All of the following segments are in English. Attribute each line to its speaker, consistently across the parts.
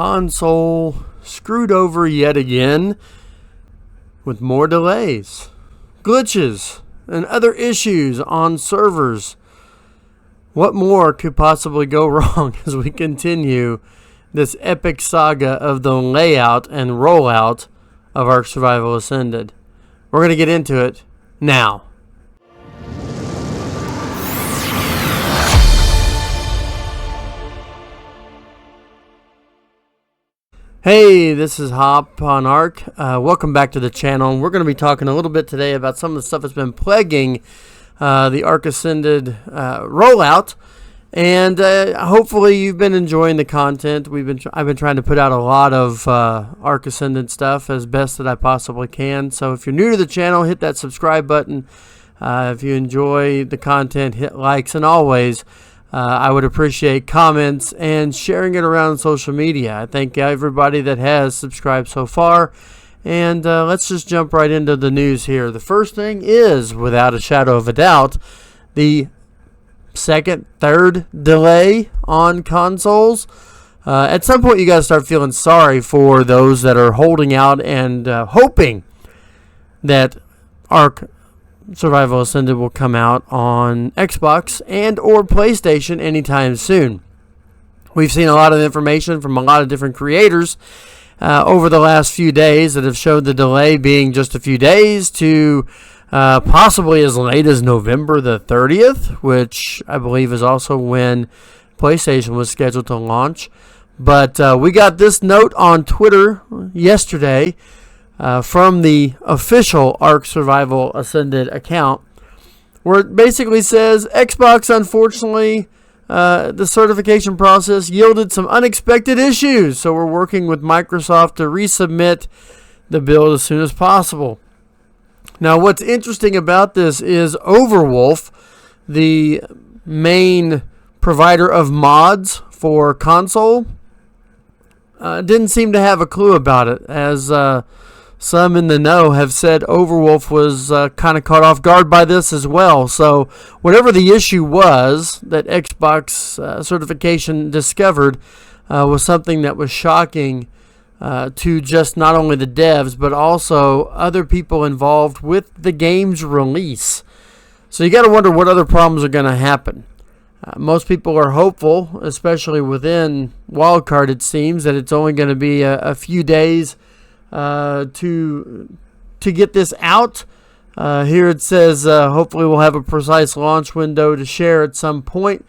Speaker 1: console screwed over yet again with more delays, glitches, and other issues on servers. What more could possibly go wrong as we continue this epic saga of the layout and rollout of Ark Survival Ascended? We're going to get into it now. Hey, this is Hopp on Ark. Welcome back to the channel. We're going to be talking a little bit today about some of the stuff that's been plaguing the Ark Ascended rollout, and hopefully you've been enjoying the content. I've been trying to put out a lot of Ark Ascended stuff as best that I possibly can. So if you're new to the channel, hit that subscribe button. If you enjoy the content, hit likes, and always I would appreciate comments and sharing it around social media. I thank everybody that has subscribed so far. And let's just jump right into the news here. The first thing is, without a shadow of a doubt, the third delay on consoles. At some point, you got to start feeling sorry for those that are holding out and hoping that Ark Survival Ascended will come out on Xbox and or PlayStation anytime soon. We've seen a lot of information from a lot of different creators over the last few days that have showed the delay being just a few days to possibly as late as November the 30th, which I believe is also when PlayStation was scheduled to launch. But we got this note on Twitter yesterday from the official Ark Survival Ascended account, where it basically says, Xbox, unfortunately, the certification process yielded some unexpected issues, so we're working with Microsoft to resubmit the build as soon as possible. Now, what's interesting about this is Overwolf, the main provider of mods for console, didn't seem to have a clue about it, as some in the know have said Overwolf was kind of caught off guard by this as well. So whatever the issue was that Xbox certification discovered was something that was shocking to just not only the devs, but also other people involved with the game's release. So you got to wonder what other problems are going to happen. Most people are hopeful, especially within Wildcard, it seems, that it's only going to be a few days to get this out. Here it says hopefully we'll have a precise launch window to share at some point,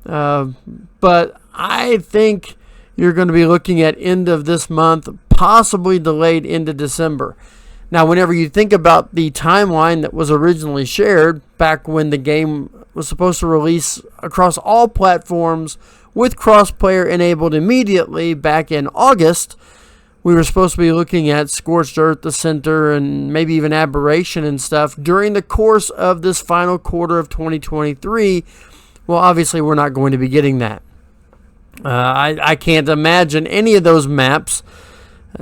Speaker 1: but I think you're going to be looking at end of this month, possibly delayed into December. Now, whenever you think about the timeline that was originally shared back when the game was supposed to release across all platforms with cross-player enabled immediately back in August, we were supposed to be looking at Scorched Earth, the Center, and maybe even Aberration and stuff during the course of this final quarter of 2023. Well, obviously, we're not going to be getting that. I can't imagine any of those maps,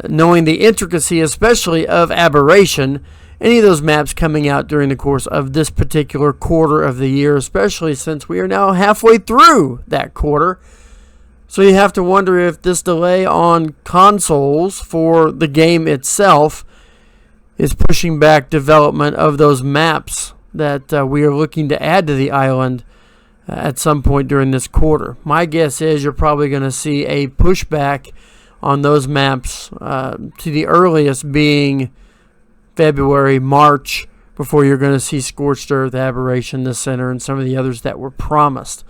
Speaker 1: knowing the intricacy, especially of Aberration, any of those maps coming out during the course of this particular quarter of the year, especially since we are now halfway through that quarter. So you have to wonder if this delay on consoles for the game itself is pushing back development of those maps that we are looking to add to the island at some point during this quarter. My guess is you're probably going to see a pushback on those maps to the earliest being February, March, before you're going to see Scorched Earth, Aberration, the Center, and some of the others that were promised.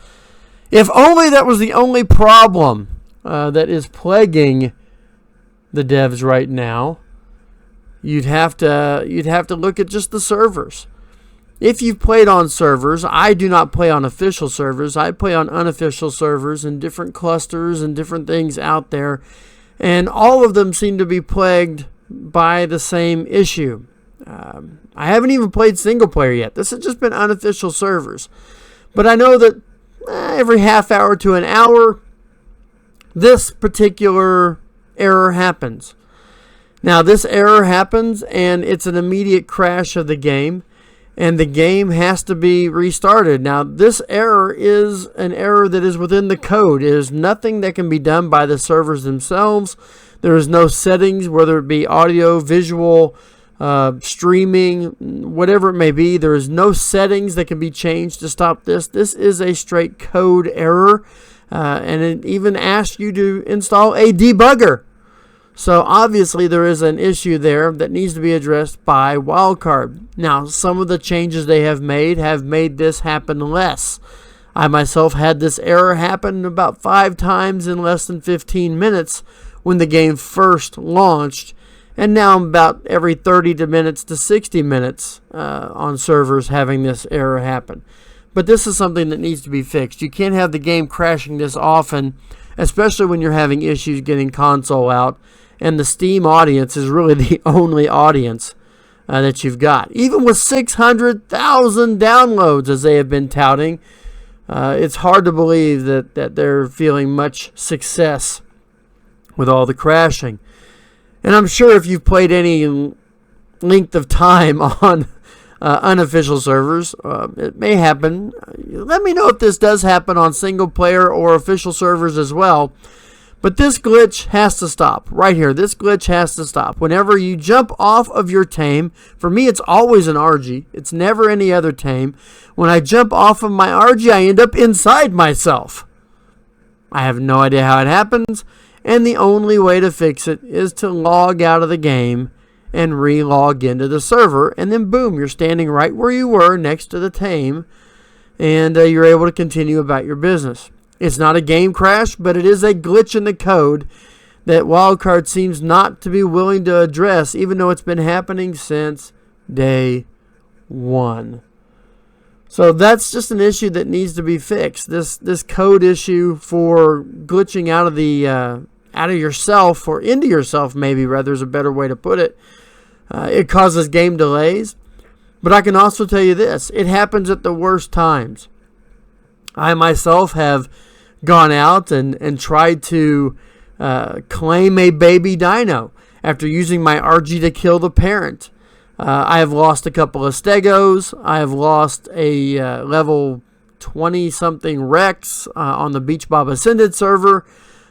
Speaker 1: If only that was the only problem that is plaguing the devs right now, you'd have to look at just the servers. If you've played on servers, I do not play on official servers. I play on unofficial servers and different clusters and different things out there, and all of them seem to be plagued by the same issue. I haven't even played single player yet. This has just been unofficial servers, but I know that every half hour to an hour, this particular error happens. Now, this error happens, and it's an immediate crash of the game. and the game has to be restarted. Now, this error is an error that is within the code. It is nothing that can be done by the servers themselves. There is no settings, whether it be audio, visual, streaming, whatever it may be. There is no settings that can be changed to stop this. This is a straight code error, and it even asks you to install a debugger. So obviously there is an issue there that needs to be addressed by Wildcard. Now, some of the changes they have made this happen less. I myself had this error happen about 5 times in less than 15 minutes when the game first launched, and now about every 30 minutes to 60 minutes on servers having this error happen. But this is something that needs to be fixed. You can't have the game crashing this often, especially when you're having issues getting console out, and the Steam audience is really the only audience that you've got. Even with 600,000 downloads, as they have been touting, it's hard to believe that they're feeling much success with all the crashing. And I'm sure if you've played any length of time on unofficial servers, it may happen. Let me know if this does happen on single player or official servers as well. But this glitch has to stop. Right here, this glitch has to stop. Whenever you jump off of your tame, for me it's always an RG. It's never any other tame. When I jump off of my RG, I end up inside myself. I have no idea how it happens, and the only way to fix it is to log out of the game and re-log into the server, and then boom, you're standing right where you were next to the tame, and you're able to continue about your business. It's not a game crash, but it is a glitch in the code that Wildcard seems not to be willing to address, even though it's been happening since day one. So that's just an issue that needs to be fixed. This code issue for glitching out of yourself, or into yourself, maybe rather is a better way to put it. It causes game delays. But I can also tell you this: it happens at the worst times. I myself have gone out and tried to claim a baby dino after using my RG to kill the parent. I have lost a couple of stegos. I have lost a level 20-something Rex on the Beach Bob Ascended server.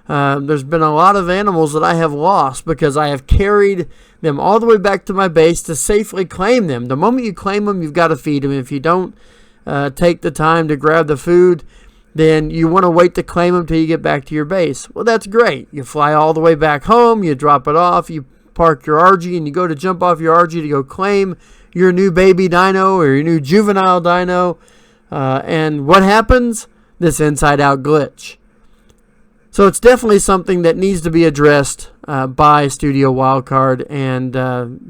Speaker 1: There's been a lot of animals that I have lost because I have carried them all the way back to my base to safely claim them. The moment you claim them, you've got to feed them. If you don't take the time to grab the food, then you want to wait to claim them till you get back to your base. Well, that's great. You fly all the way back home, you drop it off, you park your RG, and you go to jump off your RG to go claim your new baby dino or your new juvenile dino. And what happens? This inside-out glitch. So it's definitely something that needs to be addressed by Studio Wildcard and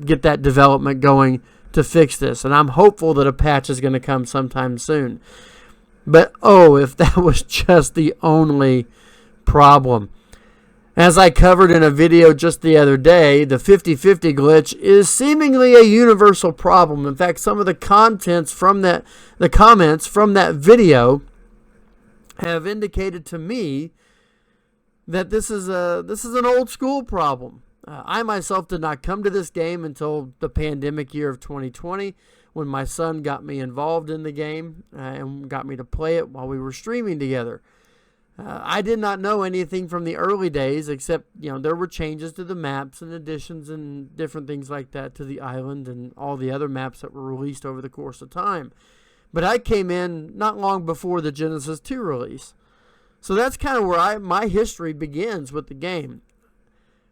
Speaker 1: get that development going to fix this. And I'm hopeful that a patch is going to come sometime soon. But oh, if that was just the only problem. As I covered in a video just the other day, the 50-50 glitch is seemingly a universal problem. In fact, some of the comments from that video have indicated to me that this is an old school problem. I myself did not come to this game until the pandemic year of 2020, when my son got me involved in the game and got me to play it while we were streaming together. I did not know anything from the early days, except there were changes to the maps and additions and different things like that to the island and all the other maps that were released over the course of time. But I came in not long before the Genesis 2 release. So that's kind of where my history begins with the game.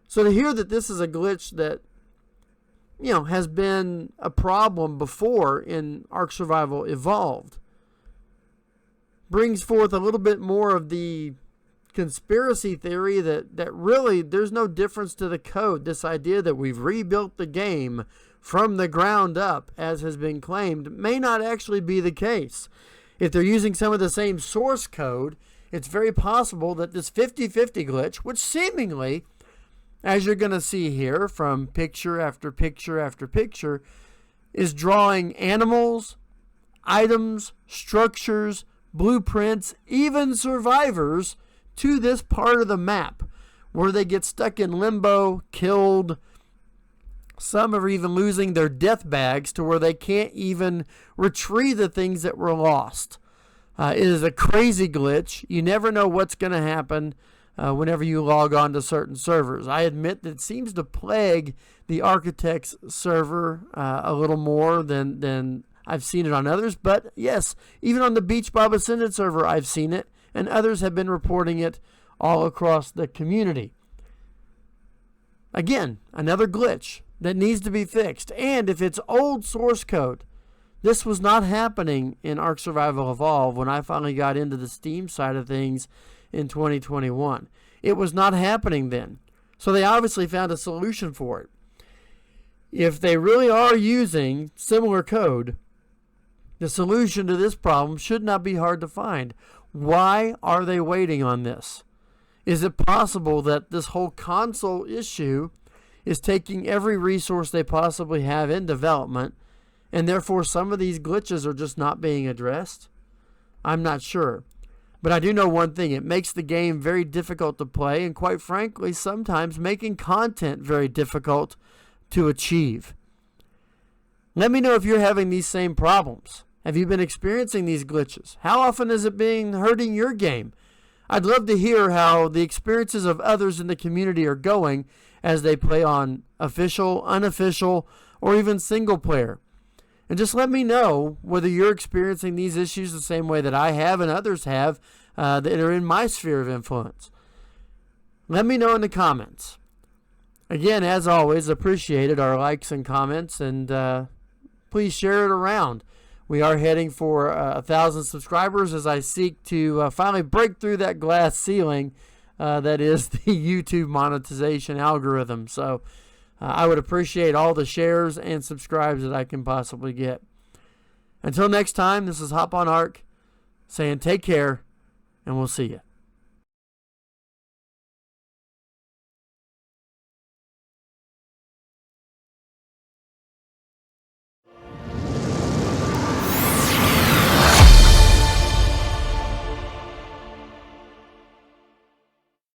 Speaker 1: So to hear that this is a glitch that has been a problem before in Ark Survival Evolved brings forth a little bit more of the conspiracy theory that really there's no difference to the code. This idea that we've rebuilt the game from the ground up, as has been claimed, may not actually be the case. If they're using some of the same source code, it's very possible that this 50-50 glitch, which seemingly, as you're going to see here from picture after picture after picture, is drawing animals, items, structures, blueprints, even survivors to this part of the map where they get stuck in limbo, killed, Some are even losing their death bags to where they can't even retrieve the things that were lost. It is a crazy glitch. You never know what's going to happen whenever you log on to certain servers. I admit that it seems to plague the Architects server a little more than I've seen it on others. But yes, even on the Beach Bob Ascended server, I've seen it, and others have been reporting it all across the community. Again, another glitch that needs to be fixed. And if it's old source code, this was not happening in Ark Survival Evolved when I finally got into the Steam side of things in 2021. It was not happening then. So they obviously found a solution for it. If they really are using similar code, the solution to this problem should not be hard to find. Why are they waiting on this? Is it possible that this whole console issue is taking every resource they possibly have in development, and therefore some of these glitches are just not being addressed? I'm not sure. But I do know one thing. It makes the game very difficult to play, and quite frankly, sometimes making content very difficult to achieve. Let me know if you're having these same problems. Have you been experiencing these glitches? How often is it hurting your game? I'd love to hear how the experiences of others in the community are going as they play on official, unofficial, or even single player. And just let me know whether you're experiencing these issues the same way that I have and others have that are in my sphere of influence. Let me know in the comments. Again, as always, appreciated our likes and comments, and please share it around. We are heading for 1,000 subscribers as I seek to finally break through that glass ceiling that is the YouTube monetization algorithm. So I would appreciate all the shares and subscribes that I can possibly get. Until next time, this is Hopp on Ark saying take care, and we'll see you.